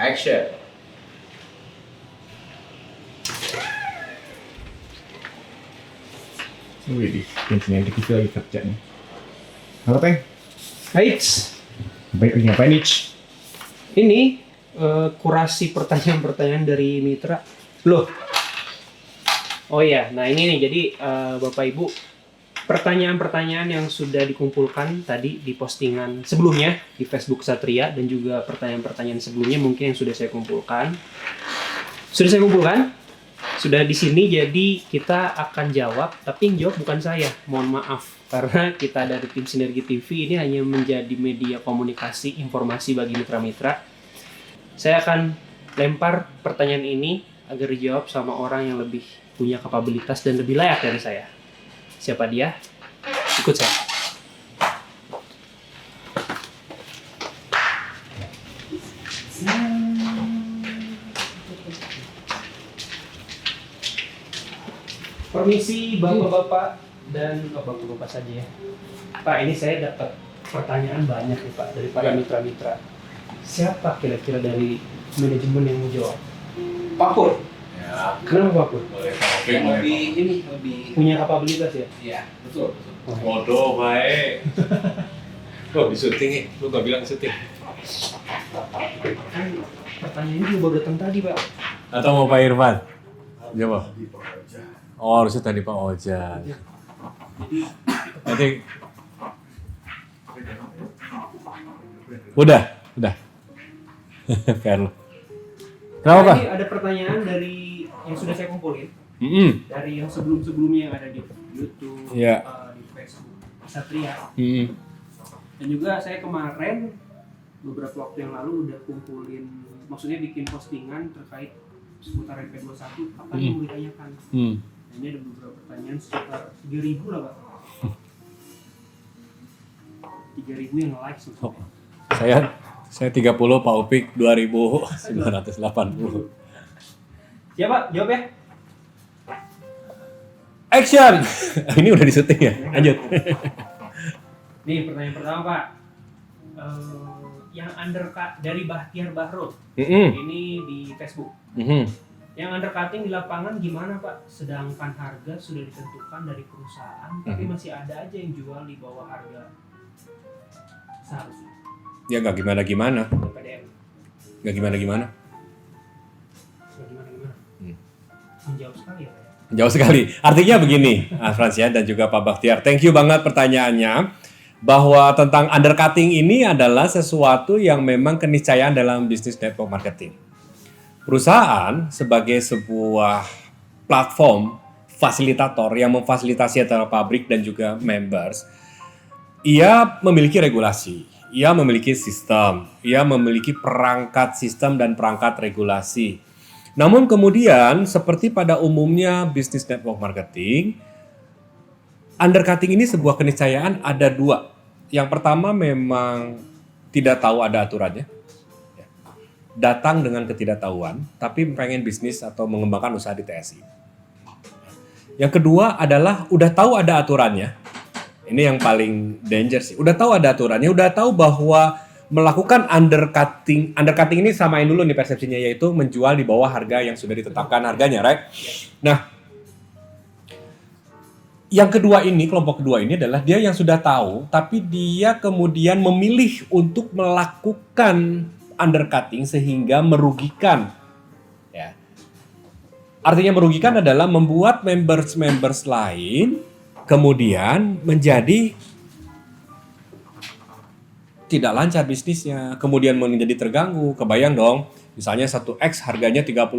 Action. Wih, pensiunan dikit lagi kerja nih. Halo, Peng. Eits, Ngapain nih? ini kurasi pertanyaan-pertanyaan dari mitra. Loh. Oh iya, nah ini nih, jadi Bapak Ibu, pertanyaan-pertanyaan yang sudah dikumpulkan tadi di postingan sebelumnya di Facebook Satria dan juga pertanyaan-pertanyaan sebelumnya mungkin yang sudah saya kumpulkan. Sudah di sini, jadi kita akan jawab, tapi yang jawab bukan saya, mohon maaf. Karena kita dari tim Sinergi TV ini hanya menjadi media komunikasi informasi bagi mitra-mitra. Saya akan lempar pertanyaan ini agar dijawab sama orang yang lebih punya kapabilitas dan lebih layak dari saya. Siapa dia? Ikut saya. Permisi Bapak-Bapak dan Bapak-Bapak saja ya. Pak, ini saya dapat pertanyaan banyak nih Pak dari para mitra-mitra. Siapa kira-kira dari manajemen yang mau jawab? Pak Pur. Ya, Kenapa Pak Pur? boleh Pak. Yang lebih Punya kapabilitas ya? Iya, betul. Bodoh, baik. Kok di syuting nih? Lu gak bilang syuting? Kan pertanyaannya juga baru datang tadi Pak. Atau mau Pak Irfan? Jawab. Oh, harusnya tadi Pak Ojan. Nanti. Udah. Fair lu. Kenapa Pak? Ini ada pertanyaan dari yang sudah saya kumpulin. Dari yang sebelum-sebelumnya yang ada di YouTube, Iya. di Facebook Satria. Mm-mm. Dan juga saya kemarin beberapa waktu yang lalu udah kumpulin, maksudnya bikin postingan terkait seputar MP21 apa yang mau ditanyakan. Ini ada beberapa pertanyaan sekitar 3.000 lah Pak. 3.000 yang like Oh, saya 30, Pak Upik 2.980. Ya Pak, jawab ya. Action! Ini udah di syuting ya? Lanjut. Nih pertanyaan pertama Pak. Yang undercut dari Bahtiar Bahro. Mm-mm. Ini di Facebook. Mhm. Yang undercutting di lapangan gimana Pak? Sedangkan harga sudah ditentukan dari perusahaan, tapi masih ada aja yang jual di bawah harga seharusnya. Ya nggak gimana-gimana. PDM. Nggak gimana-gimana. Ya, gimana? Menjawab sekali ya Pak. Jauh sekali. Artinya begini, Fransian dan juga Pak Bahtiar. Thank you banget pertanyaannya. Bahwa tentang undercutting ini adalah sesuatu yang memang keniscayaan dalam bisnis network marketing. Perusahaan sebagai sebuah platform fasilitator yang memfasilitasi antara pabrik dan juga members, ia memiliki regulasi, ia memiliki sistem, ia memiliki perangkat sistem dan perangkat regulasi. Namun kemudian seperti pada umumnya bisnis network marketing, undercutting ini sebuah keniscayaan ada dua. Yang pertama memang tidak tahu ada aturannya. Datang dengan ketidaktahuan, tapi pengen bisnis atau mengembangkan usaha di TSI. Yang kedua adalah udah tahu ada aturannya. Ini yang paling danger sih. Udah tahu ada aturannya, udah tahu bahwa melakukan undercutting. Undercutting ini samain dulu nih persepsinya, yaitu menjual di bawah harga yang sudah ditetapkan harganya, right? Nah, yang kedua ini, kelompok kedua ini adalah dia yang sudah tahu, tapi dia kemudian memilih untuk melakukan undercutting sehingga merugikan. Ya. Artinya merugikan adalah membuat members lain kemudian menjadi tidak lancar bisnisnya, kemudian menjadi terganggu. Kebayang dong, misalnya 1X harganya 30.000,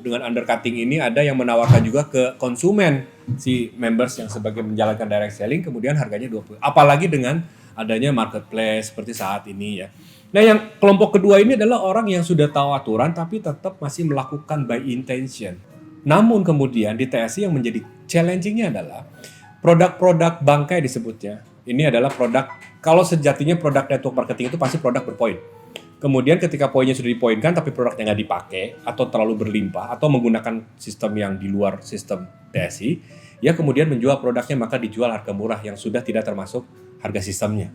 dengan undercutting ini ada yang menawarkan juga ke konsumen si members yang sebagai menjalankan direct selling, kemudian harganya 20. Apalagi dengan adanya marketplace seperti saat ini ya. Nah, yang kelompok kedua ini adalah orang yang sudah tahu aturan tapi tetap masih melakukan by intention. Namun kemudian di TSI yang menjadi challenging-nya adalah produk-produk bangkai disebutnya. Ini adalah produk, kalau sejatinya produk network marketing itu pasti produk berpoin. Kemudian ketika poinnya sudah dipoinkan tapi produknya nggak dipakai atau terlalu berlimpah atau menggunakan sistem yang di luar sistem TSI, ya kemudian menjual produknya maka dijual harga murah yang sudah tidak termasuk harga sistemnya.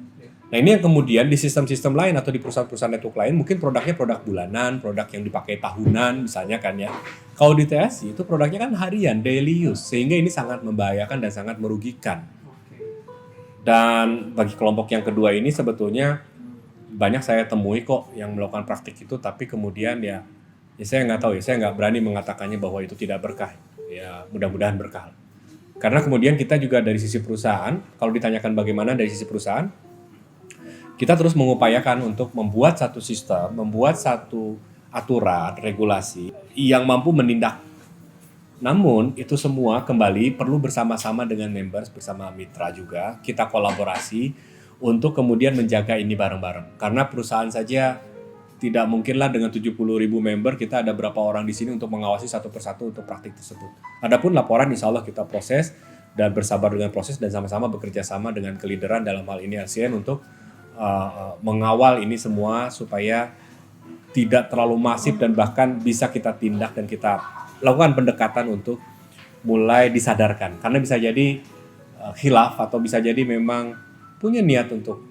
Nah ini yang kemudian di sistem-sistem lain atau di perusahaan-perusahaan network lain mungkin produknya produk bulanan, produk yang dipakai tahunan misalnya kan ya. Kalau di TSI itu produknya kan harian, daily use, sehingga ini sangat membahayakan dan sangat merugikan. Dan bagi kelompok yang kedua ini sebetulnya banyak saya temui kok yang melakukan praktik itu, tapi kemudian ya saya nggak tahu ya, saya nggak berani mengatakannya bahwa itu tidak berkah. Ya mudah-mudahan berkah. Karena kemudian kita juga dari sisi perusahaan, kalau ditanyakan bagaimana dari sisi perusahaan, kita terus mengupayakan untuk membuat satu sistem, membuat satu aturan, regulasi yang mampu menindak. Namun itu semua kembali perlu bersama-sama dengan members, bersama mitra juga, kita kolaborasi untuk kemudian menjaga ini bareng-bareng. Karena perusahaan saja tidak mungkinlah dengan 70.000 member kita ada berapa orang di sini untuk mengawasi satu persatu untuk praktik tersebut. Adapun laporan insya Allah kita proses dan bersabar dengan proses dan sama-sama bekerja sama dengan kelideran dalam hal ini ASN untuk mengawal ini semua supaya tidak terlalu masif dan bahkan bisa kita tindak dan kita lakukan pendekatan untuk mulai disadarkan. Karena bisa jadi khilaf atau bisa jadi memang punya niat untuk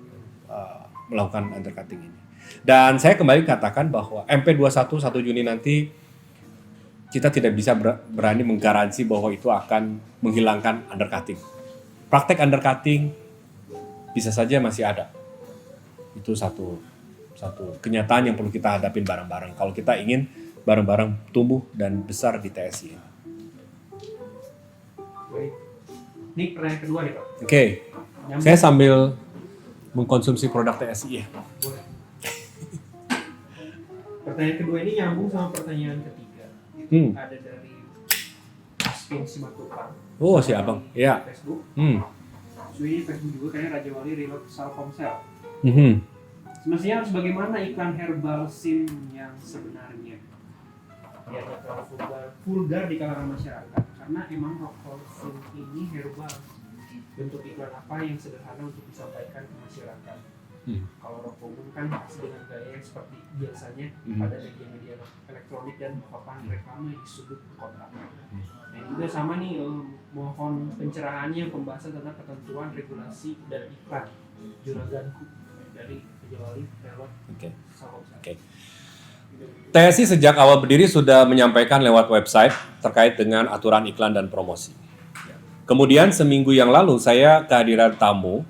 melakukan undercutting ini. Dan saya kembali katakan bahwa MP21 1 Juni nanti kita tidak bisa berani menggaransi bahwa itu akan menghilangkan undercutting. Praktek undercutting bisa saja masih ada. Itu satu kenyataan yang perlu kita hadapin bareng-bareng kalau kita ingin bareng-bareng tumbuh dan besar di TSI. Baik. Ini pertanyaan kedua nih Pak. Oke. Saya sambil mengkonsumsi produk TSI ya. Boleh. Pertanyaan kedua ini nyambung sama pertanyaan ketiga. Itu ada dari Aspin Simatupang. Oh si abang. Ya. Facebook. Hmm. Ini Facebook juga kayaknya Raja Wali Reload Salkomsel. Mhm. Semestinya harus bagaimana iklan herbal SIM yang sebenarnya? Ya terlalu vulgar di kalangan masyarakat karena emang rokok SIM ini herbal. Bentuk iklan apa yang sederhana untuk disampaikan ke masyarakat? Kalau rokok umum kan dengan gaya yang seperti biasanya pada media-media elektronik dan papan reklame di sudut kota. Nah juga sama nih, mohon pencerahannya pembahasan tentang ketentuan regulasi dan iklan juraganku dari Jawali lewat Salkomsel. Oke. TSI sejak awal berdiri sudah menyampaikan lewat website terkait dengan aturan iklan dan promosi. Kemudian seminggu yang lalu saya kehadiran tamu,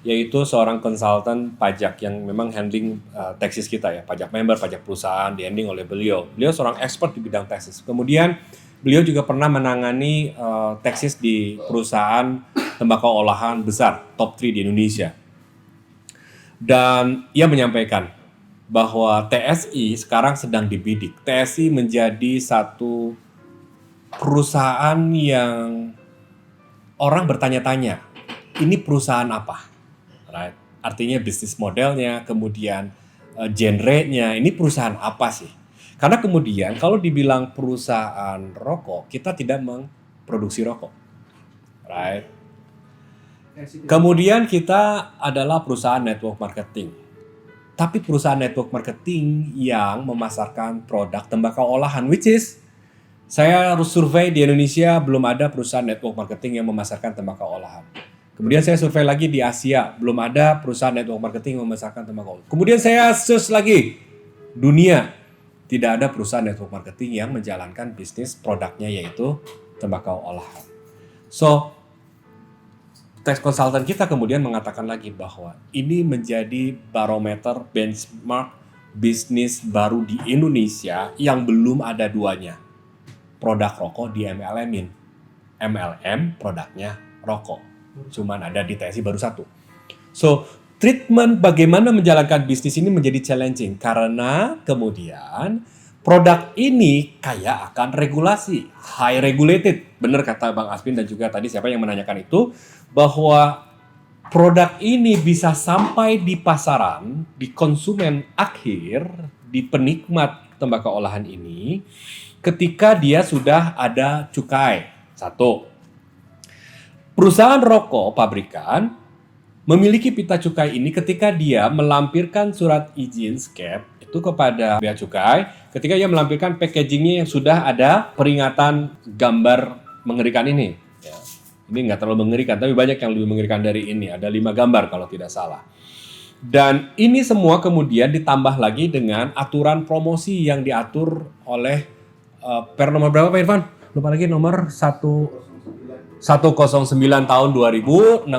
yaitu seorang konsultan pajak yang memang handling taxes kita ya, pajak member, pajak perusahaan, di-handling oleh beliau. Beliau seorang expert di bidang taxes. Kemudian beliau juga pernah menangani taxes di perusahaan tembakau olahan besar, top 3 di Indonesia. Dan ia menyampaikan bahwa TSI sekarang sedang dibidik. TSI menjadi satu perusahaan yang orang bertanya-tanya, ini perusahaan apa? Right? Artinya bisnis modelnya, kemudian genre-nya, ini perusahaan apa sih? Karena kemudian kalau dibilang perusahaan rokok, kita tidak memproduksi rokok. Right? Kemudian kita adalah perusahaan network marketing. Tapi perusahaan network marketing yang memasarkan produk tembakau olahan, which is saya harus survei di Indonesia belum ada perusahaan network marketing yang memasarkan tembakau olahan. Kemudian saya survei lagi di Asia, belum ada perusahaan network marketing yang memasarkan tembakau olahan. Kemudian saya search lagi dunia, tidak ada perusahaan network marketing yang menjalankan bisnis produknya yaitu tembakau olahan. So, tax konsultan kita kemudian mengatakan lagi bahwa ini menjadi barometer benchmark bisnis baru di Indonesia yang belum ada duanya. Produk rokok di MLM-in. MLM produknya rokok. Cuman ada di TSI baru satu. So, treatment bagaimana menjalankan bisnis ini menjadi challenging karena kemudian produk ini kaya akan regulasi, high regulated. Benar kata Bang Aspin dan juga tadi siapa yang menanyakan itu, bahwa produk ini bisa sampai di pasaran, di konsumen akhir, di penikmat tembakau olahan ini, ketika dia sudah ada cukai. Satu, perusahaan rokok pabrikan memiliki pita cukai ini ketika dia melampirkan surat izin SCAP itu kepada bea cukai, ketika dia melampirkan packagingnya yang sudah ada peringatan gambar mengerikan ini. Ya. Ini nggak terlalu mengerikan, tapi banyak yang lebih mengerikan dari ini. Ada 5 gambar kalau tidak salah. Dan ini semua kemudian ditambah lagi dengan aturan promosi yang diatur oleh per nomor berapa Pak Irfan? Lupa lagi nomor 109 tahun 2016.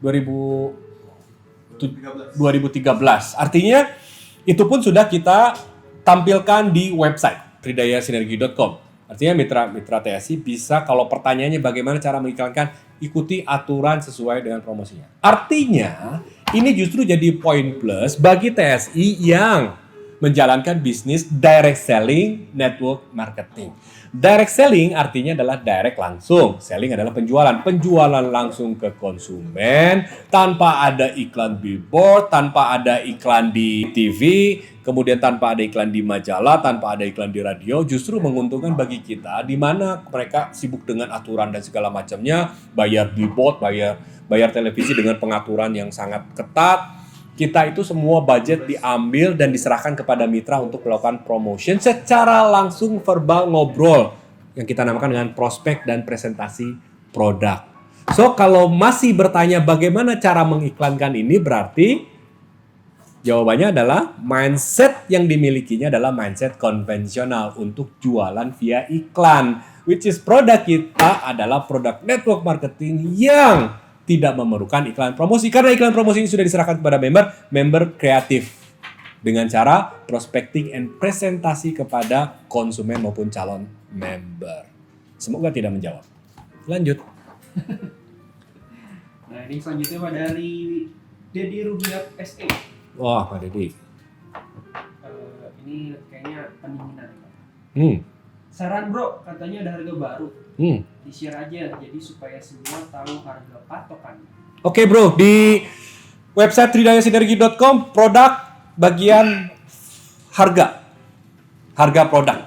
2013. Artinya itu pun sudah kita tampilkan di website tridayasinergi.com. Artinya mitra TSI bisa, kalau pertanyaannya bagaimana cara mengiklankan, ikuti aturan sesuai dengan promosinya. Artinya ini justru jadi poin plus bagi TSI yang menjalankan bisnis direct selling network marketing. Direct selling artinya adalah direct langsung. Selling adalah penjualan. Penjualan langsung ke konsumen tanpa ada iklan billboard, tanpa ada iklan di TV, kemudian tanpa ada iklan di majalah, tanpa ada iklan di radio, justru menguntungkan bagi kita di mana mereka sibuk dengan aturan dan segala macamnya, bayar billboard, bayar televisi dengan pengaturan yang sangat ketat. Kita itu semua budget diambil dan diserahkan kepada mitra untuk melakukan promotion secara langsung verbal ngobrol yang kita namakan dengan prospek dan presentasi produk. So kalau masih bertanya bagaimana cara mengiklankan ini, berarti jawabannya adalah mindset yang dimilikinya adalah mindset konvensional untuk jualan via iklan, which is produk kita adalah produk network marketing yang tidak memerlukan iklan promosi. Karena iklan promosi ini sudah diserahkan kepada member kreatif dengan cara prospecting and presentasi kepada konsumen maupun calon member. Semoga tidak menjawab. Lanjut. Nah ini selanjutnya Pak dari Dedi Rubiat SE. Wah Pak Dedi. Ini kayaknya pendinginan Pak. Saran bro, katanya ada harga baru. Di-share aja, jadi supaya semua tahu harga patokan. Oke bro, di website tridayasinergi.com produk bagian harga produk.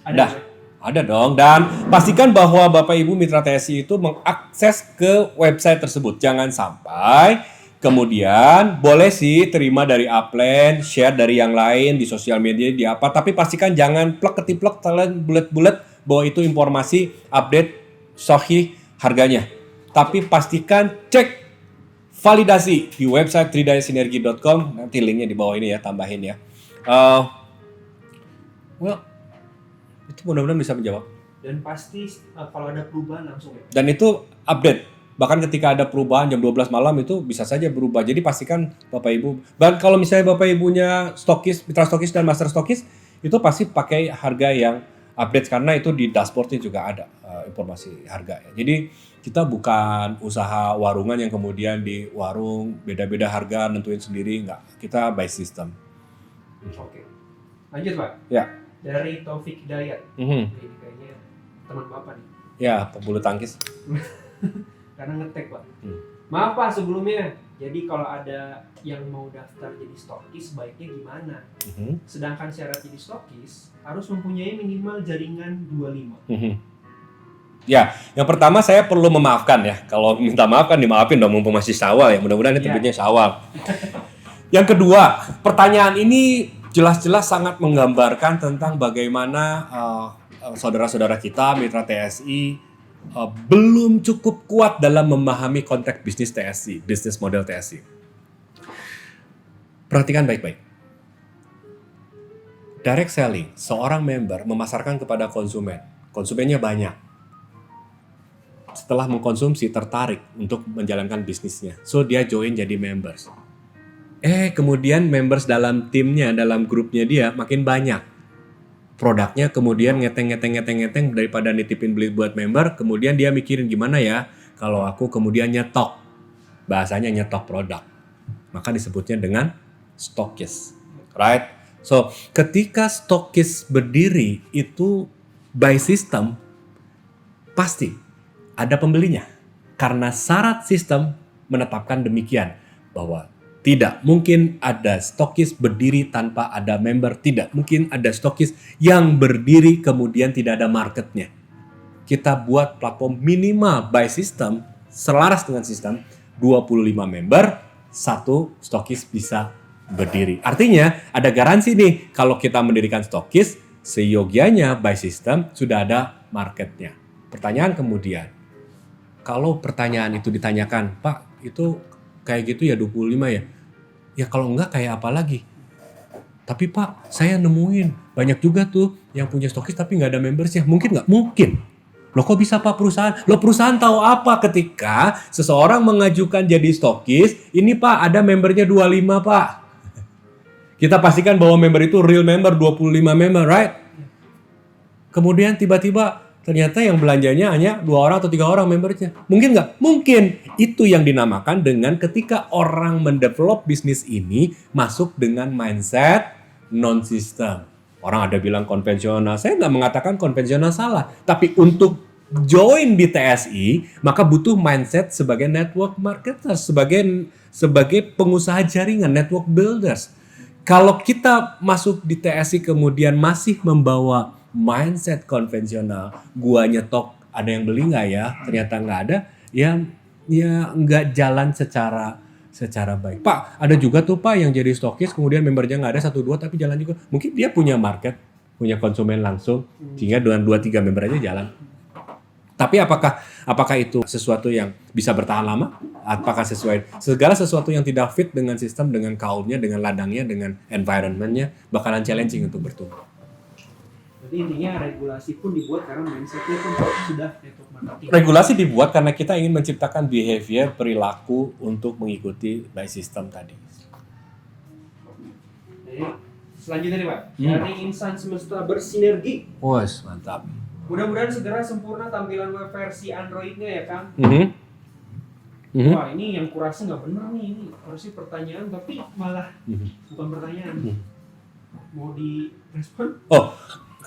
Ada dong. Dan pastikan bahwa Bapak Ibu Mitra TSI itu mengakses ke website tersebut. Jangan sampai kemudian boleh sih terima dari upline, share dari yang lain di sosial media di apa, tapi pastikan jangan plek-ketiplek kalian bulet-bulet bahwa itu informasi update sahih harganya. Tapi pastikan cek validasi di website tridayasinergi.com. Nanti linknya di bawah ini ya, tambahin ya. Itu mudah-mudahan bisa menjawab. Dan pasti kalau ada perubahan langsung ya. Dan itu update. Bahkan ketika ada perubahan jam 12 malam itu bisa saja berubah. Jadi pastikan Bapak Ibu. Dan kalau misalnya Bapak Ibunya stokis, mitra stokis dan master stokis, itu pasti pakai harga yang update karena itu di dashboardnya juga ada informasi harga. Ya. Jadi kita bukan usaha warungan yang kemudian di warung beda-beda harga nentuin sendiri, enggak. Kita by system. Oke. Lanjut Pak. Ya. Dari Taufik Hidayat. Ini kayaknya teman Bapak nih. Ya, pebulu tangkis. Karena ngetek Pak. Maaf Pak sebelumnya. Jadi kalau ada yang mau daftar jadi stokis baiknya gimana? Sedangkan syarat jadi stokis harus mempunyai minimal jaringan 25. Ya, yang pertama saya perlu memaafkan ya. Kalau minta maaf kan dimaafin dong, mumpung masih Syawal ya. Mudah-mudahan ini terbitnya Syawal. Yang kedua, pertanyaan ini jelas-jelas sangat menggambarkan tentang bagaimana saudara-saudara kita, mitra TSI, belum cukup kuat dalam memahami konteks bisnis TSI, bisnis model TSI. Perhatikan baik-baik. Direct selling, seorang member memasarkan kepada konsumen. Konsumennya banyak. Setelah mengkonsumsi, tertarik untuk menjalankan bisnisnya. So, dia join jadi members. Kemudian members dalam timnya, dalam grupnya dia makin banyak. Produknya kemudian ngeteng daripada nitipin beli buat member, kemudian dia mikirin gimana ya kalau aku kemudian nyetok. Bahasanya nyetok produk. Maka disebutnya dengan stokis. Right? So, ketika stokis berdiri itu by system pasti ada pembelinya. Karena syarat sistem menetapkan demikian bahwa tidak mungkin ada stokis berdiri tanpa ada member. Tidak mungkin ada stokis yang berdiri kemudian tidak ada marketnya. Kita buat platform minimal by system, selaras dengan sistem, 25 member, 1 stokis bisa berdiri. Artinya ada garansi nih, kalau kita mendirikan stokis, seyogianya by system sudah ada marketnya. Pertanyaan kemudian, kalau pertanyaan itu ditanyakan, Pak, itu kayak gitu ya 25 ya. Ya kalau enggak kayak apa lagi? Tapi Pak, saya nemuin banyak juga tuh yang punya stokis tapi nggak ada membersnya. Mungkin nggak? Mungkin. Loh kok bisa Pak perusahaan? Loh perusahaan tahu apa ketika seseorang mengajukan jadi stokis, ini Pak ada membernya 25 Pak. Kita pastikan bahwa member itu real member, 25 member, right? Kemudian tiba-tiba ternyata yang belanjanya hanya 2 orang atau 3 orang membernya. Mungkin nggak? Mungkin. Itu yang dinamakan dengan ketika orang mendevelop bisnis ini masuk dengan mindset non-system. Orang ada bilang konvensional. Saya nggak mengatakan konvensional salah. Tapi untuk join di TSI, maka butuh mindset sebagai network marketer, sebagai pengusaha jaringan, network builders. Kalau kita masuk di TSI kemudian masih membawa mindset konvensional, gua nyetok ada yang beli nggak ya? Ternyata nggak ada, ya nggak jalan secara baik. Pak, ada juga tuh Pak yang jadi stokis kemudian membernya nggak ada 1-2 tapi jalan juga. Mungkin dia punya market, punya konsumen langsung, sehingga dengan 2-3 member aja jalan. Tapi apakah itu sesuatu yang bisa bertahan lama? Apakah segala sesuatu yang tidak fit dengan sistem, dengan kaumnya, dengan ladangnya, dengan environment-nya bakalan challenging untuk bertumbuh. Jadi intinya regulasi pun dibuat karena mindsetnya pun sudah network marketing. Regulasi dibuat karena kita ingin menciptakan behavior, perilaku untuk mengikuti by system tadi. Jadi selanjutnya nih Pak, dari insan semesta bersinergi. Wes, mantap. Mudah-mudahan segera sempurna tampilan web versi Android-nya ya Kang. Wah ini yang kurasa nggak bener nih, ini harusnya pertanyaan tapi malah bukan pertanyaan. Mau direspon? Oh,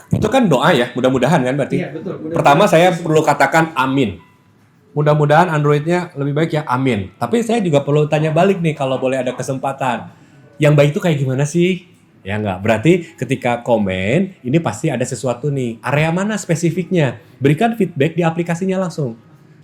itu kan doa ya, mudah-mudahan kan berarti. Iya betul. Pertama saya perlu katakan amin. Mudah-mudahan Android-nya lebih baik ya, amin. Tapi saya juga perlu tanya balik nih kalau boleh ada kesempatan. Yang baik itu kayak gimana sih? Ya enggak, berarti ketika komen ini pasti ada sesuatu nih. Area mana spesifiknya? Berikan feedback di aplikasinya langsung.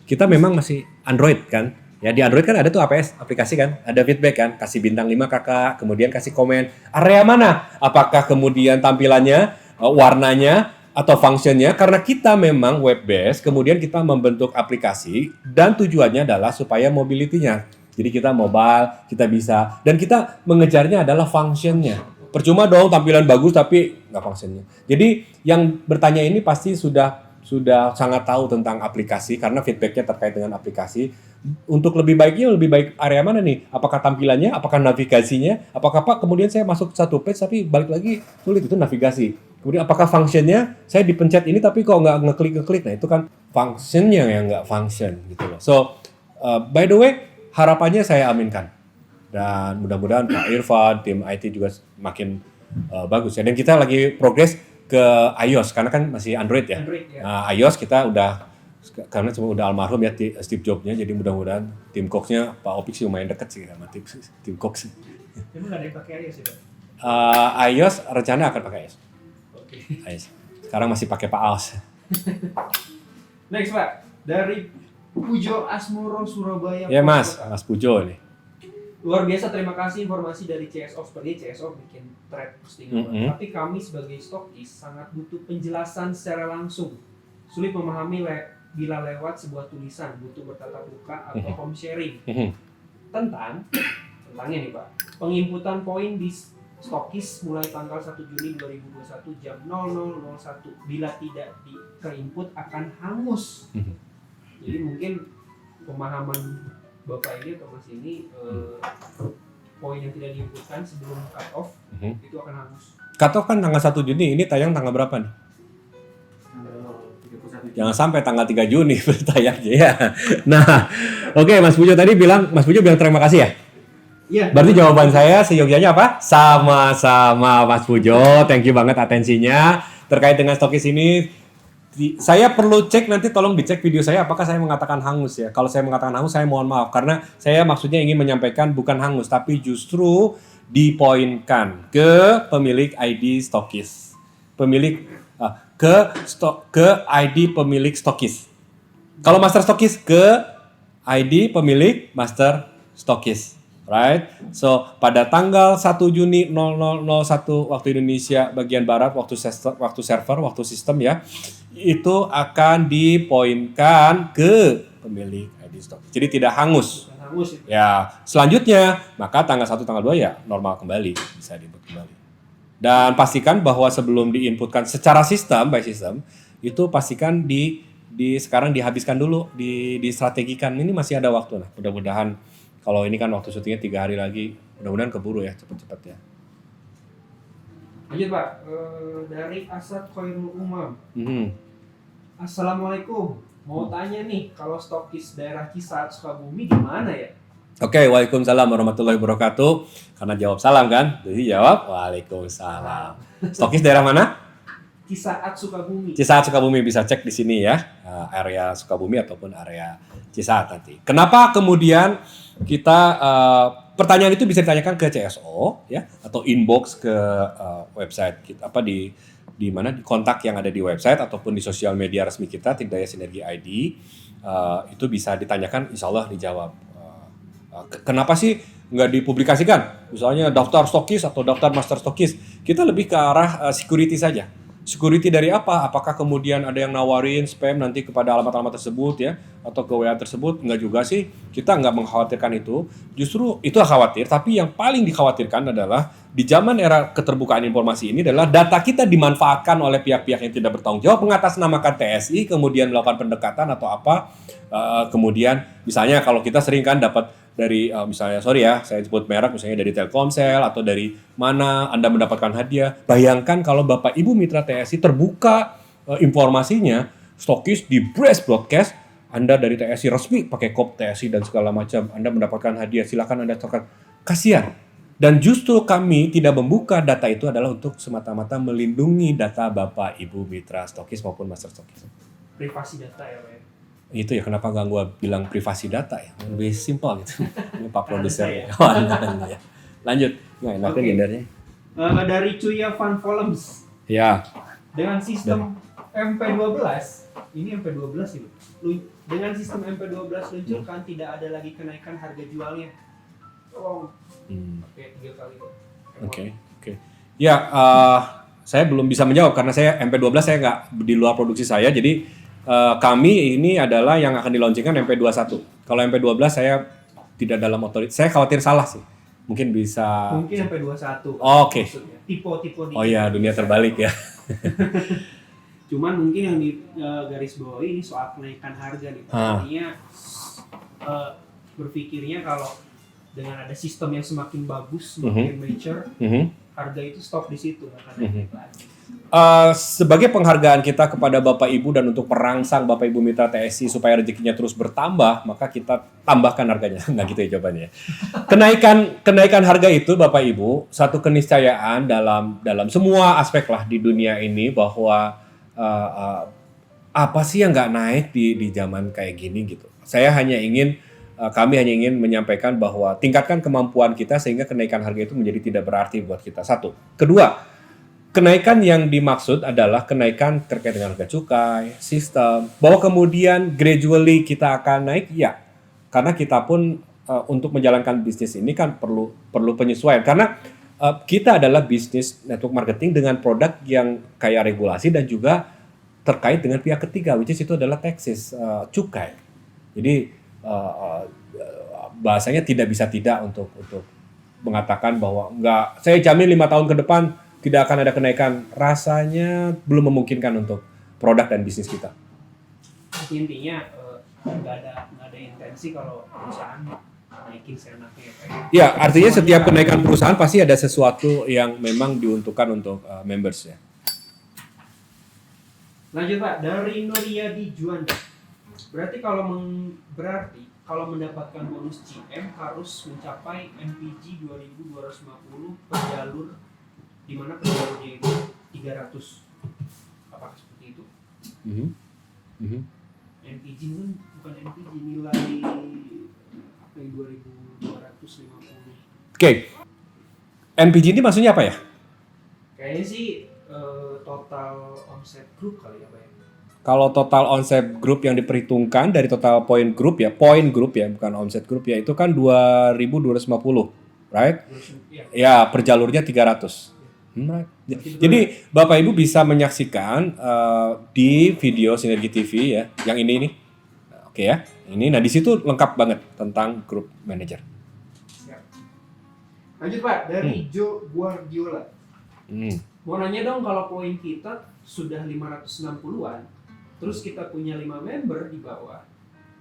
Kita memang masih Android kan? Ya di Android kan ada tuh APS, aplikasi kan? Ada feedback kan? Kasih bintang 5 kakak, kemudian kasih komen. Area mana? Apakah kemudian tampilannya, warnanya, atau functionnya? Karena kita memang web based, kemudian kita membentuk aplikasi dan tujuannya adalah supaya mobility-nya. Jadi kita mobile, kita bisa, dan kita mengejarnya adalah functionnya. Percuma dong tampilan bagus tapi nggak functionnya. Jadi yang bertanya ini pasti sudah sangat tahu tentang aplikasi karena feedbacknya terkait dengan aplikasi. Untuk lebih baiknya, lebih baik area mana nih? Apakah tampilannya? Apakah navigasinya? Apakah Pak kemudian saya masuk satu page tapi balik lagi sulit, itu navigasi. Kemudian apakah functionnya? Saya dipencet ini tapi kok nggak ngeklik. Nah itu kan functionnya yang nggak function gitu loh. So by the way harapannya saya aminkan. Dan mudah-mudahan Pak Irfan, tim IT juga makin bagus ya. Dan kita lagi progres ke iOS karena kan masih Android ya. Nah, iOS kita udah karena cuma udah almarhum ya Steve Jobs-nya, jadi mudah-mudahan tim Cox-nya Pak Opik sih lumayan dekat sih sama tim Cox. Emang nggak ada yang pakai iOS ya Pak? iOS rencana akan pakai iOS. Oke. iOS. Sekarang masih pakai Pak Aos. Next Pak, dari Pujo Asmoro Surabaya. Ya Mas Pujo nih. Luar biasa, terima kasih informasi dari CSO. Seperti CSO bikin thread postingan, tapi kami sebagai stokis sangat butuh penjelasan secara langsung. Sulit memahami bila lewat sebuah tulisan, butuh bertatap muka atau home sharing. Tentangnya nih Pak, penginputan poin di stokis mulai tanggal 1 Juni 2021 jam 00.01. Bila tidak keinput akan hangus. Jadi mungkin pemahaman Bapak ini atau Mas ini poin yang tidak diinputkan sebelum cut off itu akan hangus. Cut off kan tanggal 1 Juni, ini tayang tanggal berapa nih? Jangan sampai tanggal 3 Juni bertayangnya ya. Nah, oke, Mas Pujo bilang terima kasih ya? Iya. Berarti jawaban saya seyogyanya apa? Sama-sama Mas Pujo, thank you banget atensinya. Terkait dengan stokis ini, saya perlu cek nanti, tolong dicek video saya apakah saya mengatakan hangus ya. Kalau saya mengatakan hangus saya mohon maaf karena saya maksudnya ingin menyampaikan bukan hangus tapi justru dipoinkan ke pemilik ID stokis. Ke ID pemilik stokis. Kalau master stokis ke ID pemilik master stokis. Right? So, pada tanggal 1 Juni 0001 waktu Indonesia bagian barat, waktu server, waktu sistem ya, itu akan dipoinkan ke pemilik ID stokis. Jadi tidak hangus. hangus itu. Ya, selanjutnya maka tanggal 1 tanggal 2 ya normal kembali, bisa diinput kembali. Dan pastikan bahwa sebelum diinputkan secara sistem by sistem itu pastikan sekarang dihabiskan dulu, distrategikan. Ini masih ada waktu lah. Mudah-mudahan kalau ini kan waktu syutingnya 3 hari lagi, mudah-mudahan keburu ya, cepet-cepet ya. Lanjut Pak, dari Asad Khairul Umam. Mhm. Assalamualaikum, mau tanya nih, kalau stokis daerah Cisaat Sukabumi gimana ya? Oke, waalaikumsalam warahmatullahi wabarakatuh. Karena jawab salam kan, jadi jawab waalaikumsalam. Stokis daerah mana? Cisaat Sukabumi. Cisaat Sukabumi, bisa cek di sini ya, area Sukabumi ataupun area Cisaat nanti. Kenapa kemudian kita pertanyaan itu bisa ditanyakan ke CSO ya atau inbox ke website kita di mana di kontak yang ada di website ataupun di sosial media resmi kita Tigdaya Sinergi ID, itu bisa ditanyakan, insya Allah dijawab. Kenapa sih nggak dipublikasikan? Misalnya daftar stokis atau daftar master stokis, kita lebih ke arah security saja. Security dari apa? Apakah kemudian ada yang nawarin spam nanti kepada alamat-alamat tersebut ya atau ke WA tersebut? Enggak juga sih. Kita nggak mengkhawatirkan itu. Justru itu khawatir, tapi yang paling dikhawatirkan adalah di zaman era keterbukaan informasi ini adalah data kita dimanfaatkan oleh pihak-pihak yang tidak bertanggung jawab mengatasnamakan TSI, kemudian melakukan pendekatan atau apa. Kemudian misalnya kalau kita sering kan dapat dari misalnya saya sebut merek misalnya dari Telkomsel atau dari mana Anda mendapatkan hadiah. Bayangkan kalau Bapak Ibu mitra TSI terbuka informasinya, stokis di press broadcast, Anda dari TSI resmi pakai kop TSI dan segala macam, Anda mendapatkan hadiah, silakan Anda setorkan. Kasihan. Dan justru kami tidak membuka data itu adalah untuk semata-mata melindungi data Bapak Ibu mitra stokis maupun master stokis. Privasi data ya Pak. Itu ya kenapa gak gue bilang privasi data ya, lebih simpel gitu. Ini Pak Produser ya. Lanjut, nggak enaknya gendernya. Dari Cuya Van Volems. Ya. Dengan sistem MP12, ini MP12 itu. Dengan sistem MP12 luncurkan tidak ada lagi kenaikan harga jualnya. Oke, 3 kali. Oke. Ya, saya belum bisa menjawab karena saya MP12 saya nggak di luar produksi saya, jadi kami ini adalah yang akan dilaunchingkan MP21. Kalau MP12 saya tidak dalam otoritas. Saya khawatir salah sih. Mungkin bisa. Mungkin MP21. Oke. Tipe di. Oh iya, dunia terbalik ya. Cuman mungkin yang di garis bawah ini soal kenaikan harga nih. Artinya berpikirnya kalau dengan ada sistem yang semakin bagus, semakin mature, harga itu stop di situ, akan naik lagi. Sebagai penghargaan kita kepada Bapak Ibu dan untuk perangsang Bapak Ibu mitra TSI supaya rezekinya terus bertambah, maka kita tambahkan harganya. Nggak gitu ya jawabannya. Kenaikan harga itu Bapak Ibu satu keniscayaan dalam semua aspek lah di dunia ini bahwa apa sih yang nggak naik di zaman kayak gini gitu. Kami hanya ingin menyampaikan bahwa tingkatkan kemampuan kita sehingga kenaikan harga itu menjadi tidak berarti buat kita. Satu. Kedua, kenaikan yang dimaksud adalah kenaikan terkait dengan harga cukai, sistem, bahwa kemudian gradually kita akan naik, ya. Karena kita pun untuk menjalankan bisnis ini kan perlu penyesuaian. Karena kita adalah bisnis network marketing dengan produk yang kaya regulasi dan juga terkait dengan pihak ketiga, which is itu adalah taxes, cukai. Jadi bahasanya tidak bisa tidak untuk mengatakan bahwa enggak, saya jamin 5 tahun ke depan tidak akan ada kenaikan. Rasanya belum memungkinkan untuk produk dan bisnis kita. Intinya nggak ada intensi kalau perusahaan naikin seenaknya. Ya, artinya setiap kenaikan perusahaan pasti ada sesuatu yang memang diuntukkan untuk members ya. Lanjut Pak, dari Nuriyadi Juanda. Berarti kalau mendapatkan bonus GM harus mencapai MPG 2250 per jalur, di mana per jalurnya itu 300. Apakah seperti itu? MPG kan bukan MPG, nilai apa yang 2250. Oke. MPG ini maksudnya apa ya? Kayaknya sih total omset grup kali ya Pak ya. Kalau total omset grup yang diperhitungkan dari total point group ya, bukan omset grup ya, itu kan 2250, right? Ya, per jalurnya 300. Right. Jadi Bapak Ibu bisa menyaksikan di video Sinergi TV ya, yang ini nih. Oke ya. Ini, nah di situ lengkap banget tentang grup manager. Siap. Lanjut Pak, dari Joe Guardiola. Mau nanya dong, kalau poin kita sudah 560-an, terus kita punya 5 member di bawah,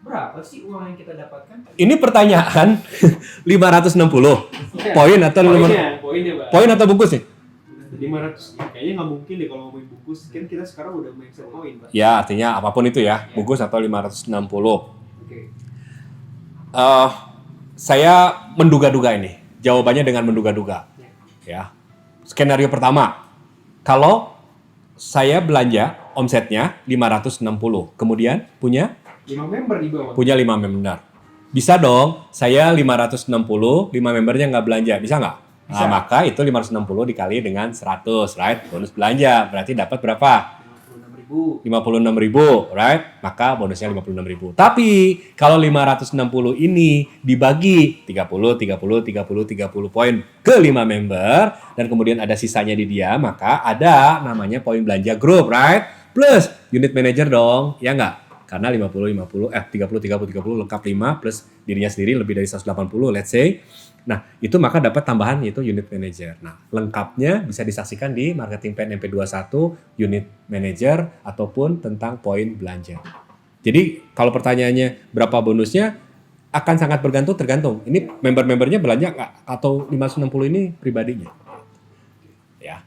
berapa sih uang yang kita dapatkan? Ini pertanyaan 560 poin atau Poinnya Pak. poin atau bungkus nih? 500, ya, kayaknya nggak mungkin deh kalau ngomongin bungkus, kan kita sekarang udah main poin Pak. Ya, artinya apapun itu ya, bungkus atau 560. Oke. Saya menduga-duga ini. Jawabannya dengan menduga-duga. Ya. Skenario pertama, kalau saya belanja omsetnya 560, kemudian punya 5 member di bawah. 5 member. Bisa dong, saya 560, 5 membernya nggak belanja, bisa nggak? Bisa. Nah, maka itu 560 dikali dengan 100, right? Bonus belanja, berarti dapat berapa? 56.000, right? Maka bonusnya 56.000. Tapi kalau 560 ini dibagi 30 poin ke 5 member dan kemudian ada sisanya di dia, maka ada namanya poin belanja grup, right? Plus unit manager dong, ya nggak? Karena 30 lengkap 5 plus dirinya sendiri lebih dari 180, let's say. Nah, itu maka dapat tambahan yaitu unit manager. Nah, lengkapnya bisa disaksikan di Marketing Plan MP21 unit manager ataupun tentang poin belanja. Jadi, kalau pertanyaannya berapa bonusnya akan sangat tergantung. Ini member-membernya belanja nggak atau 560 ini pribadinya. Ya.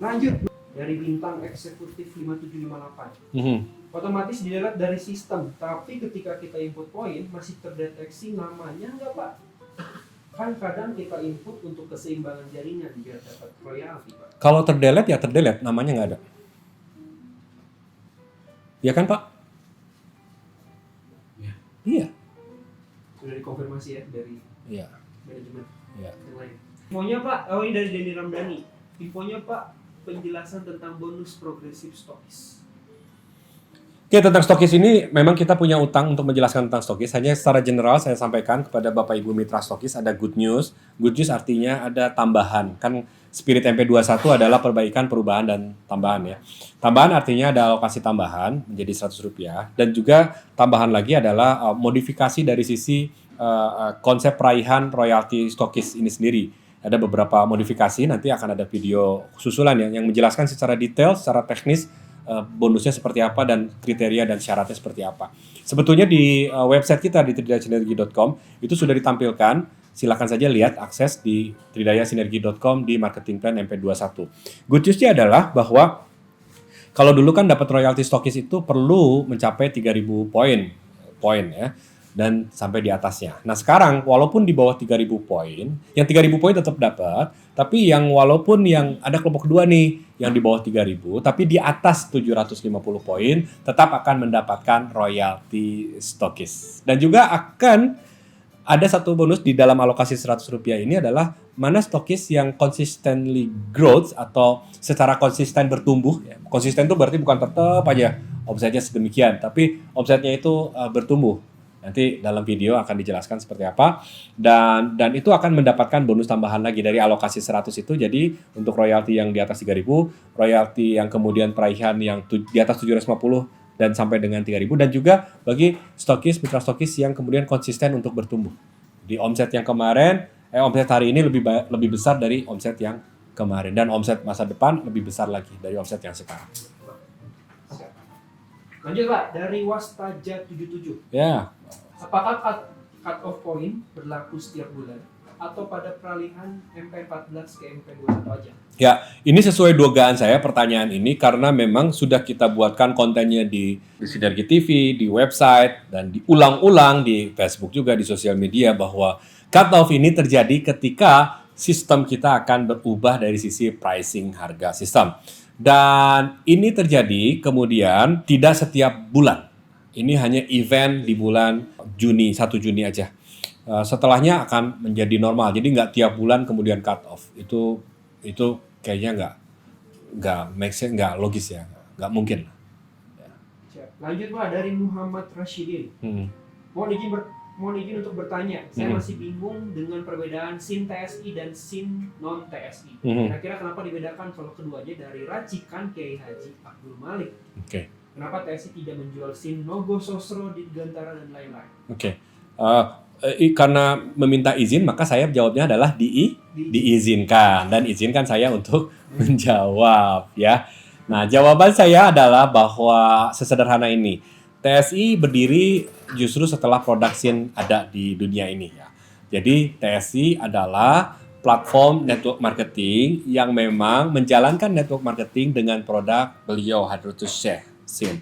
Lanjut dari bintang eksekutif 5758. Otomatis dilihat dari sistem, tapi ketika kita input poin masih terdeteksi namanya nggak Pak? Kan kadang kita input untuk keseimbangan jaringan biar dapat royalti Pak. Kalau terdelete ya terdelete, namanya nggak ada. Ya kan Pak? Iya. Iya. Sudah dikonfirmasi ya dari Iya. manajemen Iya. yang lain. Infonya Pak, ini dari Denny Ramdhani. Infonya Pak, penjelasan tentang bonus progresif stokis. Oke, tentang stokis ini memang kita punya utang untuk menjelaskan tentang stokis. Hanya secara general saya sampaikan kepada Bapak Ibu mitra stokis ada good news. Good news artinya ada tambahan. Kan spirit MP21 adalah perbaikan, perubahan, dan tambahan ya. Tambahan artinya ada alokasi tambahan menjadi Rp100. Dan juga tambahan lagi adalah modifikasi dari sisi konsep peraihan royalti stokis ini sendiri. Ada beberapa modifikasi, nanti akan ada video susulan ya, yang menjelaskan secara detail, secara teknis, bonusnya seperti apa dan kriteria dan syaratnya seperti apa. Sebetulnya di website kita di tridayasinergi.com itu sudah ditampilkan. Silakan saja lihat, akses di tridayasinergi.com di Marketing Plan MP21. Good news-nya adalah bahwa kalau dulu kan dapat royalti stokis itu perlu mencapai 3.000 poin ya, dan sampai di atasnya. Nah sekarang walaupun di bawah 3.000 poin, yang 3.000 poin tetap dapat, tapi yang walaupun yang ada kelompok kedua nih, yang di bawah 3.000, tapi di atas 750 poin, tetap akan mendapatkan royalti stokis. Dan juga akan ada satu bonus di dalam alokasi Rp100 ini adalah mana stokis yang consistently growth atau secara konsisten bertumbuh. Konsisten itu berarti bukan tetap aja omsetnya sedemikian, tapi omsetnya itu bertumbuh. Nanti dalam video akan dijelaskan seperti apa, dan itu akan mendapatkan bonus tambahan lagi dari alokasi 100 itu. Jadi untuk royalti yang di atas 3.000, royalti yang kemudian peraihan yang di atas 750 dan sampai dengan 3.000, dan juga bagi stokis, mitra stokis yang kemudian konsisten untuk bertumbuh. Di omset yang kemarin, omset hari ini lebih besar dari omset yang kemarin, dan omset masa depan lebih besar lagi dari omset yang sekarang. Lanjut Pak, dari Wastaja 77. Ya. Apakah cut off point berlaku setiap bulan atau pada peralihan MP14 ke MP21 aja? Ya, ini sesuai dugaan saya pertanyaan ini karena memang sudah kita buatkan kontennya di Sinergi TV, di website, dan diulang-ulang di Facebook juga, di sosial media, bahwa cut off ini terjadi ketika sistem kita akan berubah dari sisi pricing harga sistem. Dan ini terjadi kemudian tidak setiap bulan. Ini hanya event di bulan Juni, 1 Juni aja. Setelahnya akan menjadi normal. Jadi nggak tiap bulan kemudian cut off. Itu kayaknya nggak make sense, nggak logis ya. Nggak mungkin. Lanjut Pak, dari Muhammad Rashidin. Mohon izin untuk bertanya. Saya masih bingung dengan perbedaan SIN TSI dan SIN non TSI. Kira-kira kenapa dibedakan kalau keduanya dari racikan Kiai Haji Abdul Malik? Oke. Kenapa TSI tidak menjual SIM Nogo, Sosro, Dirgantara dan lain-lain? Oke. Karena meminta izin, maka saya jawabnya adalah diizinkan, dan izinkan saya untuk menjawab ya. Nah, jawaban saya adalah bahwa sesederhana ini. TSI berdiri justru setelah produk SIM ada di dunia ini ya. Jadi TSI adalah platform network marketing yang memang menjalankan network marketing dengan produk beliau Hadrotus Sheikh SIM.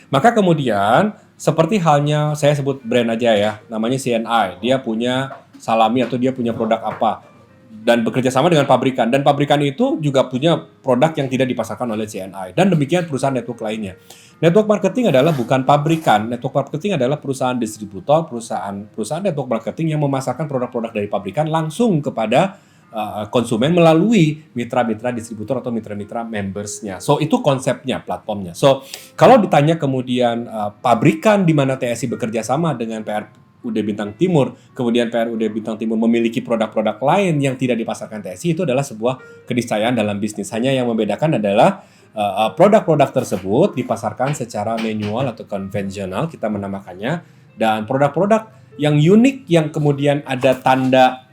Maka kemudian seperti halnya saya sebut brand aja ya, namanya CNI. Dia punya salami atau dia punya produk apa dan bekerja sama dengan pabrikan, dan pabrikan itu juga punya produk yang tidak dipasarkan oleh CNI, dan demikian perusahaan network lainnya. Network marketing adalah bukan pabrikan, network marketing adalah perusahaan distributor, perusahaan network marketing yang memasarkan produk-produk dari pabrikan langsung kepada konsumen melalui mitra-mitra distributor atau mitra-mitra membersnya. So itu konsepnya, platformnya. So kalau ditanya kemudian pabrikan di mana TSI bekerja sama dengan PRUD Bintang Timur, kemudian PRUD Bintang Timur memiliki produk-produk lain yang tidak dipasarkan TSI, itu adalah sebuah keniscayaan dalam bisnis. Hanya yang membedakan adalah produk-produk tersebut dipasarkan secara manual atau konvensional, kita menamakannya, dan produk-produk yang unik yang kemudian ada tanda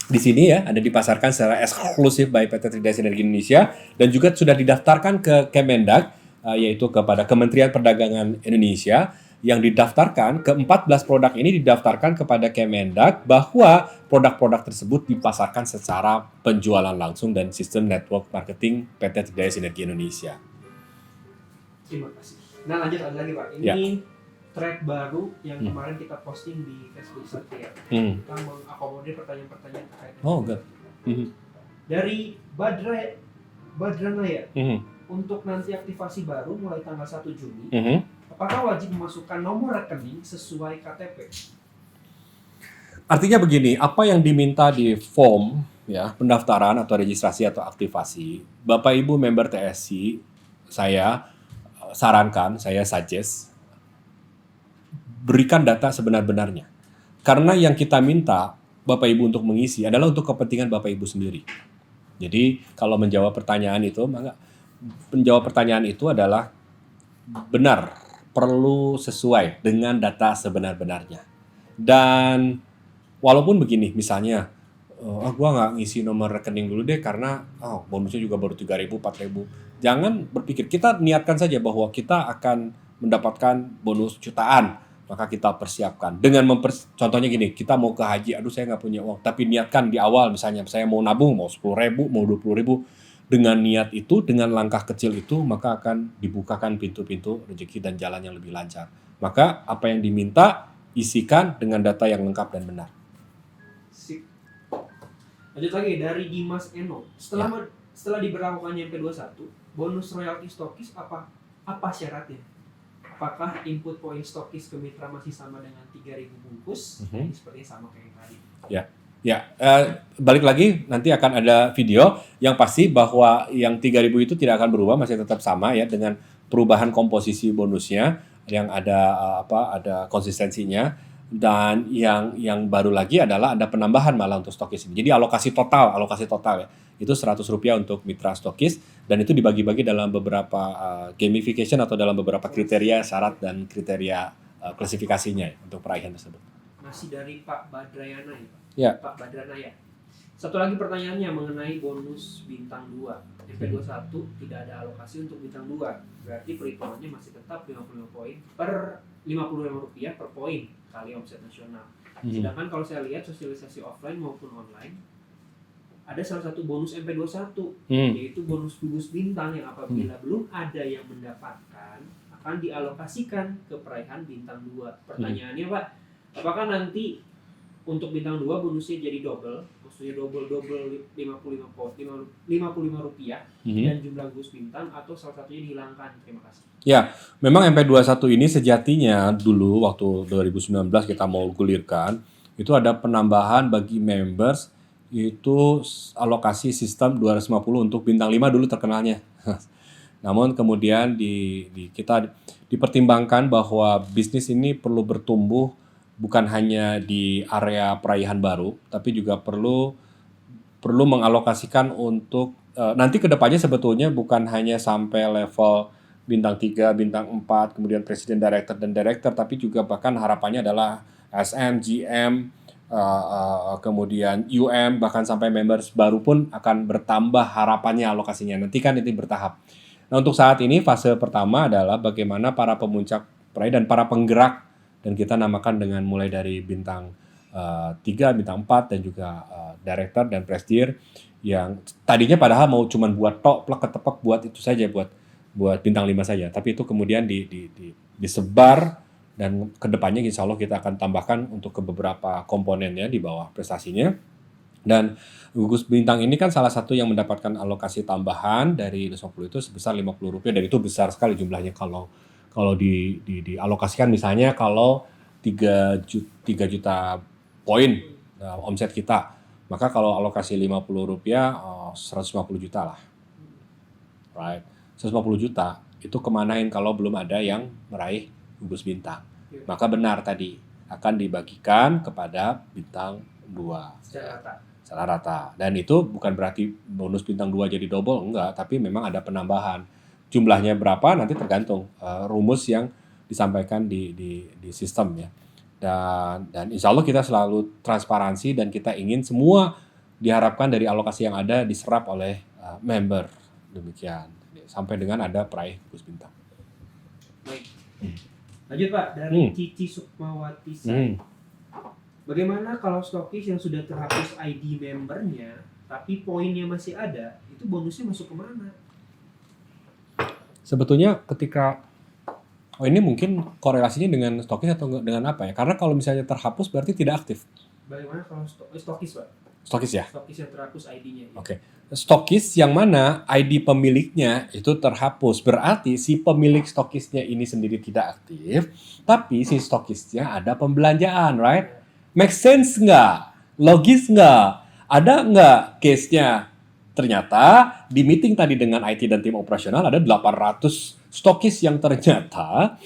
di sini ya, ada dipasarkan secara eksklusif by PT Tridaya Sinergi Indonesia dan juga sudah didaftarkan ke Kemendag, yaitu kepada Kementerian Perdagangan Indonesia, yang didaftarkan ke 14 produk ini didaftarkan kepada Kemendag bahwa produk-produk tersebut dipasarkan secara penjualan langsung dan sistem network marketing PT Tridaya Sinergi Indonesia. Terima kasih. Nah lanjut ada lagi Pak. Ini Ya. Thread baru yang kemarin kita posting di Facebook Satria. Kita mengakomodir pertanyaan-pertanyaan terkait. Oh, good. Dari Badranaya, untuk nanti aktivasi baru mulai tanggal 1 Juni, apakah wajib memasukkan nomor rekening sesuai KTP? Artinya begini, apa yang diminta di form ya pendaftaran atau registrasi atau aktivasi, Bapak Ibu member TSI, saya sarankan, saya suggest, berikan data sebenar-benarnya. Karena yang kita minta Bapak Ibu untuk mengisi adalah untuk kepentingan Bapak Ibu sendiri. Jadi kalau menjawab pertanyaan itu, maka menjawab pertanyaan itu adalah benar, perlu sesuai dengan data sebenar-benarnya. Dan walaupun begini, misalnya, gua nggak ngisi nomor rekening dulu deh karena bonusnya juga baru 3.000, 4.000. Jangan berpikir, kita niatkan saja bahwa kita akan mendapatkan bonus jutaan. Maka kita persiapkan dengan contohnya gini, kita mau ke haji, aduh saya nggak punya uang, tapi niatkan di awal misalnya saya mau nabung, mau 10.000, mau 20.000, dengan niat itu, dengan langkah kecil itu, maka akan dibukakan pintu-pintu rezeki dan jalan yang lebih lancar. Maka apa yang diminta, isikan dengan data yang lengkap dan benar. Sip. Lanjut lagi dari Dimas Eno. Setelah diberlakukannya MP21, bonus royalti stokis apa syaratnya? Apakah input poin stokis ke mitra masih sama dengan 3.000 bungkus? Ini sepertinya sama kayak yang tadi. Balik lagi, nanti akan ada video yang pasti bahwa yang 3.000 itu tidak akan berubah, masih tetap sama ya, dengan perubahan komposisi bonusnya yang ada ada konsistensinya, dan yang baru lagi adalah ada penambahan malah untuk stokis ini. Jadi alokasi total ya, itu Rp100 untuk mitra stokis, dan itu dibagi-bagi dalam beberapa gamification atau dalam beberapa kriteria, syarat dan kriteria klasifikasinya ya, untuk peraihan tersebut. Masih dari Pak Badrayana ya Pak? Ya. Pak Badranaya. Satu lagi pertanyaannya mengenai bonus bintang 2. MP21 tidak ada alokasi untuk bintang 2. Berarti perhitungannya masih tetap 55 poin per Rp55 per poin kali omset nasional. Sedangkan kalau saya lihat sosialisasi offline maupun online, ada salah satu bonus MP21, yaitu bonus gugus bintang yang apabila belum ada yang mendapatkan akan dialokasikan ke peraihan bintang 2. Pertanyaannya Pak, apakah nanti untuk bintang 2 bonusnya jadi double, maksudnya double Rp55 dan jumlah gugus bintang, atau salah satunya dihilangkan? Terima kasih. Ya, memang MP21 ini sejatinya dulu waktu 2019 kita mau gulirkan, itu ada penambahan bagi members, itu alokasi sistem 250 untuk bintang 5 dulu terkenalnya. Namun kemudian kita dipertimbangkan bahwa bisnis ini perlu bertumbuh bukan hanya di area peraihan baru, tapi juga perlu mengalokasikan untuk nanti kedepannya sebetulnya bukan hanya sampai level bintang 3, bintang 4, kemudian presiden, director, dan director, tapi juga bahkan harapannya adalah SM, GM, kemudian UM, bahkan sampai members baru pun akan bertambah harapannya alokasinya. Nanti kan ini bertahap. Nah, untuk saat ini fase pertama adalah bagaimana para pemuncak peraih dan para penggerak, dan kita namakan dengan mulai dari bintang 3, bintang 4, dan juga director dan presdir yang tadinya padahal mau cuman buat tok, plek ketepek buat itu saja, buat bintang 5 saja. Tapi itu kemudian disebar, dan kedepannya insya Allah kita akan tambahkan untuk ke beberapa komponennya di bawah prestasinya. Dan gugus bintang ini kan salah satu yang mendapatkan alokasi tambahan dari 50 itu sebesar Rp50, dan itu besar sekali jumlahnya kalau dialokasikan misalnya kalau 3 juta poin omset kita, maka kalau alokasi Rp50 150 juta lah, right? 150 juta itu kemanain kalau belum ada yang meraih gugus bintang? Maka benar tadi akan dibagikan kepada bintang 2 secara rata. Dan itu bukan berarti bonus bintang 2 jadi double, enggak, tapi memang ada penambahan. Jumlahnya berapa nanti tergantung rumus yang disampaikan di sistem ya. Dan insya Allah kita selalu transparansi, dan kita ingin semua diharapkan dari alokasi yang ada diserap oleh member, demikian sampai dengan ada peraih gugus bintang. Baik. Lanjut Pak, dari Cici Sukmawati. Bagaimana kalau stokis yang sudah terhapus ID membernya tapi poinnya masih ada, itu bonusnya masuk kemana? Sebetulnya ketika ini mungkin korelasinya dengan stokis atau dengan apa ya? Karena kalau misalnya terhapus berarti tidak aktif. Bagaimana kalau stokis Pak? Stokis ya? Stokis yang terhapus ID-nya. Ya. Oke. Stokis yang mana ID pemiliknya itu terhapus. Berarti si pemilik stokisnya ini sendiri tidak aktif, tapi si stokisnya ada pembelanjaan, right? Make sense nggak? Logis nggak? Ada nggak case-nya? Ternyata di meeting tadi dengan IT dan tim operasional ada 800 stokis yang ternyata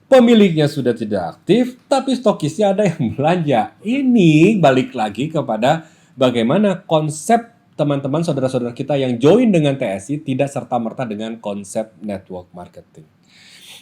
pemiliknya sudah tidak aktif, tapi stokisnya ada yang belanja. Ini balik lagi kepada bagaimana konsep teman-teman, saudara-saudara kita yang join dengan TSI tidak serta-merta dengan konsep network marketing.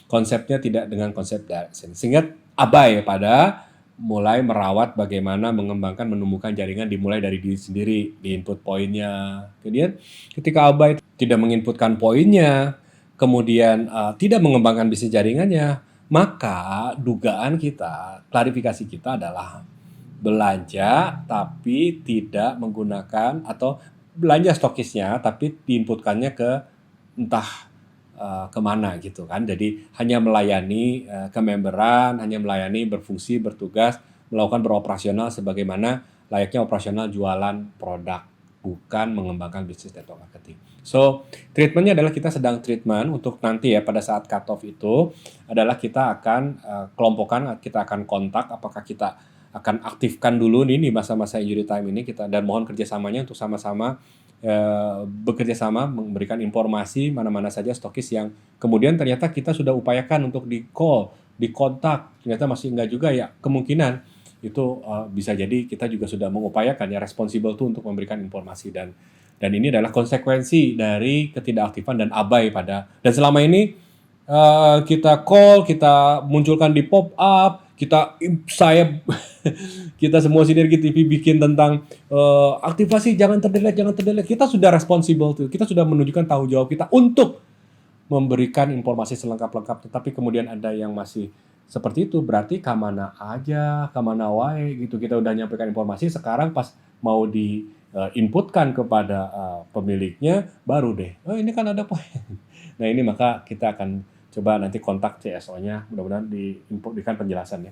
Konsepnya tidak dengan konsep direct selling. Sehingga abai pada mulai merawat bagaimana mengembangkan, menumbuhkan jaringan dimulai dari diri sendiri, di input poinnya. Kemudian ketika abai tidak menginputkan poinnya, kemudian tidak mengembangkan bisnis jaringannya, maka dugaan kita, klarifikasi kita adalah belanja tapi tidak menggunakan, atau belanja stokisnya tapi diinputkannya ke entah kemana gitu kan. Jadi hanya melayani kememberan, hanya melayani, berfungsi, bertugas, melakukan beroperasional sebagaimana layaknya operasional jualan produk, bukan mengembangkan bisnis network marketing. So, treatmentnya adalah kita sedang treatment untuk nanti ya pada saat cut off itu adalah kita akan kelompokkan, kita akan kontak apakah kita akan aktifkan dulu nih di masa-masa injury time ini kita, dan mohon kerjasamanya untuk sama-sama bekerja sama memberikan informasi mana-mana saja stokis yang kemudian ternyata kita sudah upayakan untuk di call, di kontak, ternyata masih enggak juga ya, kemungkinan itu bisa jadi kita juga sudah mengupayakan ya responsible tuh untuk memberikan informasi, dan ini adalah konsekuensi dari ketidakaktifan dan abai pada, dan selama ini kita call, kita munculkan di pop up, kita semua Sinergi TV bikin tentang aktivasi jangan terdelete. Kita sudah responsible tuh, kita sudah menunjukkan tanggung jawab kita untuk memberikan informasi selengkap-lengkap. Tetapi kemudian ada yang masih seperti itu, berarti kamana aja, kamana wae gitu. Kita udah nyampaikan informasi, sekarang pas mau di inputkan kepada pemiliknya baru deh, oh ini kan ada poin. Nah ini maka kita akan coba nanti kontak CSO-nya, mudah-mudahan diberikan penjelasannya.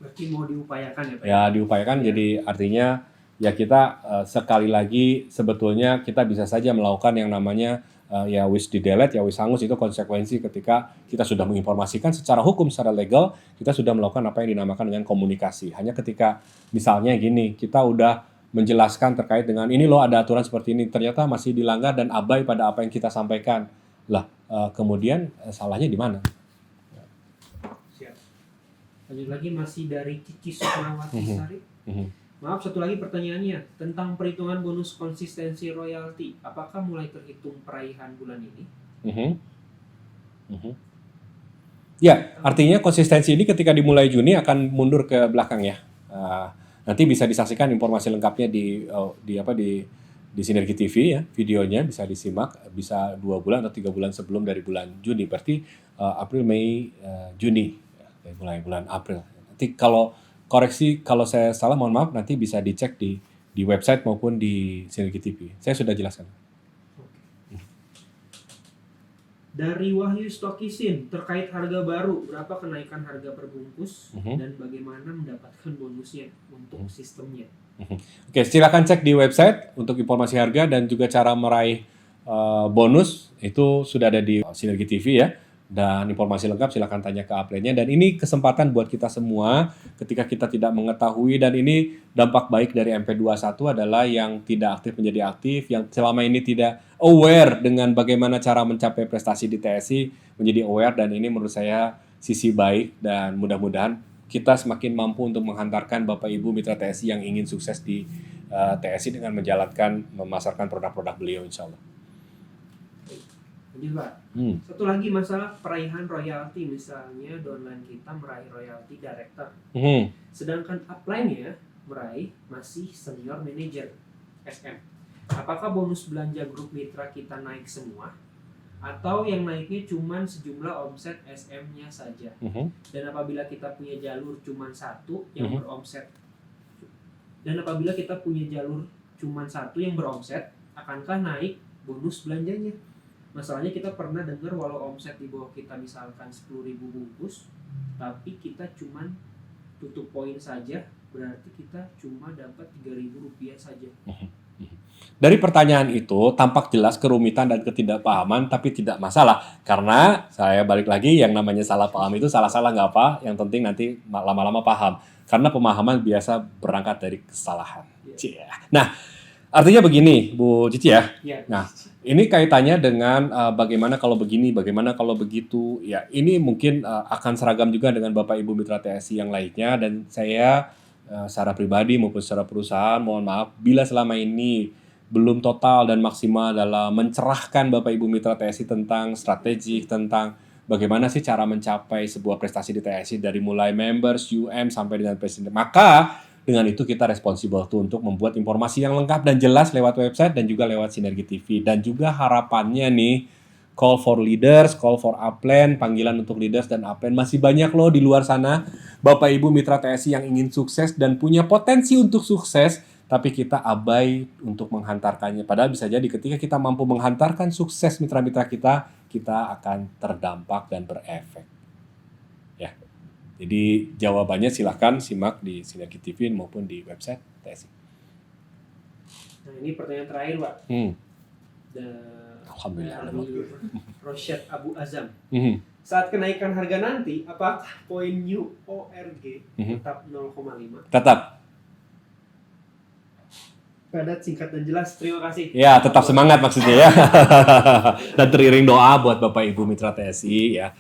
Berarti mau diupayakan ya Pak? Ya diupayakan, jadi artinya ya kita sekali lagi sebetulnya kita bisa saja melakukan yang namanya ya wis di delete, ya wis hangus, itu konsekuensi ketika kita sudah menginformasikan secara hukum, secara legal, kita sudah melakukan apa yang dinamakan dengan komunikasi. Hanya ketika misalnya gini, kita udah menjelaskan terkait dengan ini loh ada aturan seperti ini, ternyata masih dilanggar dan abai pada apa yang kita sampaikan. Lah, kemudian salahnya di mana? Siap. Lanjut lagi masih dari Cici Sukmawati Sari. Maaf, satu lagi pertanyaannya tentang perhitungan bonus konsistensi royalti. Apakah mulai terhitung peraihan bulan ini? Ya, artinya konsistensi ini ketika dimulai Juni akan mundur ke belakang ya. Nanti bisa disaksikan informasi lengkapnya di Sinergi TV ya, videonya bisa disimak, bisa 2 bulan atau 3 bulan sebelum dari bulan Juni. Berarti April, Mei, Juni, ya, mulai bulan April. Nanti kalau koreksi kalau saya salah mohon maaf, nanti bisa dicek di website maupun di Sinergi TV. Saya sudah jelaskan. Dari Wahyu Stokisin, terkait harga baru, berapa kenaikan harga per bungkus dan bagaimana mendapatkan bonusnya untuk sistemnya? Oke, silakan cek di website untuk informasi harga dan juga cara meraih bonus itu sudah ada di Sinergi TV ya. Dan informasi lengkap silakan tanya ke upline-nya. Dan ini kesempatan buat kita semua ketika kita tidak mengetahui, dan ini dampak baik dari MP21 adalah yang tidak aktif menjadi aktif, yang selama ini tidak aware dengan bagaimana cara mencapai prestasi di TSI menjadi aware, dan ini menurut saya sisi baik, dan mudah-mudahan kita semakin mampu untuk menghantarkan Bapak Ibu Mitra TSI yang ingin sukses di TSI dengan memasarkan produk-produk beliau insya Allah. Lanjut Pak. Satu lagi masalah peraihan royalti, misalnya downline kita meraih royalti director, sedangkan upline-nya meraih masih senior manager SM. Apakah bonus belanja grup mitra kita naik semua? Atau yang naiknya cuma sejumlah omset SM-nya saja? Dan apabila kita punya jalur cuma satu yang beromset, akankah naik bonus belanjanya? Masalahnya kita pernah dengar walau omset di bawah kita misalkan 10.000 bungkus, tapi kita cuma tutup poin saja, berarti kita cuma dapat Rp3.000 saja. Dari pertanyaan itu tampak jelas kerumitan dan ketidakpahaman, tapi tidak masalah. Karena saya balik lagi, yang namanya salah paham itu salah-salah nggak apa, yang penting nanti lama-lama paham. Karena pemahaman biasa berangkat dari kesalahan. Nah, artinya begini Bu Cici ya. Nah, ini kaitannya dengan bagaimana kalau begini, bagaimana kalau begitu. Ya, ini mungkin akan seragam juga dengan Bapak Ibu Mitra TSI yang lainnya, dan saya secara pribadi maupun secara perusahaan mohon maaf bila selama ini belum total dan maksimal dalam mencerahkan Bapak Ibu Mitra TSI tentang strategi, tentang bagaimana sih cara mencapai sebuah prestasi di TSI dari mulai members, UM sampai dengan presiden. Maka dengan itu kita responsible tuh untuk membuat informasi yang lengkap dan jelas lewat website dan juga lewat Sinergi TV. Dan juga harapannya nih, call for leaders, call for upline, panggilan untuk leaders dan upline. Masih banyak loh di luar sana Bapak Ibu Mitra TSI yang ingin sukses dan punya potensi untuk sukses, tapi kita abai untuk menghantarkannya. Padahal bisa jadi ketika kita mampu menghantarkan sukses mitra-mitra kita, kita akan terdampak dan berefek. Ya. Jadi jawabannya silahkan simak di Sinergi TV maupun di website TSI. Nah, ini pertanyaan terakhir Pak. Alhamdulillah. Rosyad Abu Azam. Saat kenaikan harga nanti, apakah poin new ORG tetap 0,5? Tetap. Padat, singkat, dan jelas. Terima kasih. Ya, tetap semangat maksudnya ya. Dan teriring doa buat Bapak Ibu Mitra TSI ya.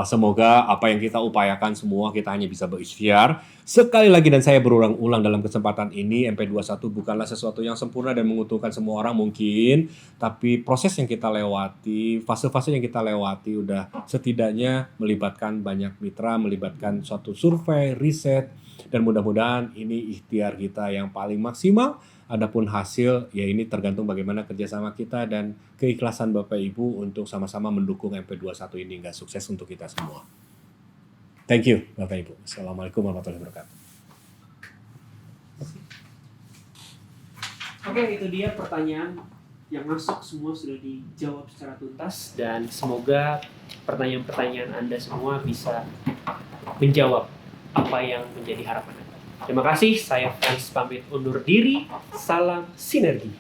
Semoga apa yang kita upayakan semua kita hanya bisa berikhtiar. Sekali lagi dan saya berulang-ulang dalam kesempatan ini, MP21 bukanlah sesuatu yang sempurna dan menguntungkan semua orang mungkin, tapi proses yang kita lewati, fase-fase yang kita lewati udah setidaknya melibatkan banyak mitra, melibatkan suatu survei, riset, dan mudah-mudahan ini ikhtiar kita yang paling maksimal. Adapun hasil, ya ini tergantung bagaimana kerjasama kita dan keikhlasan Bapak Ibu untuk sama-sama mendukung MP21 ini hingga sukses untuk kita semua. Thank you Bapak Ibu. Assalamualaikum warahmatullahi wabarakatuh. Oke, itu dia pertanyaan yang masuk, semua sudah dijawab secara tuntas, dan semoga pertanyaan-pertanyaan Anda semua bisa menjawab apa yang menjadi harapan Anda. Terima kasih, saya Frans pamit undur diri. Salam Sinergi.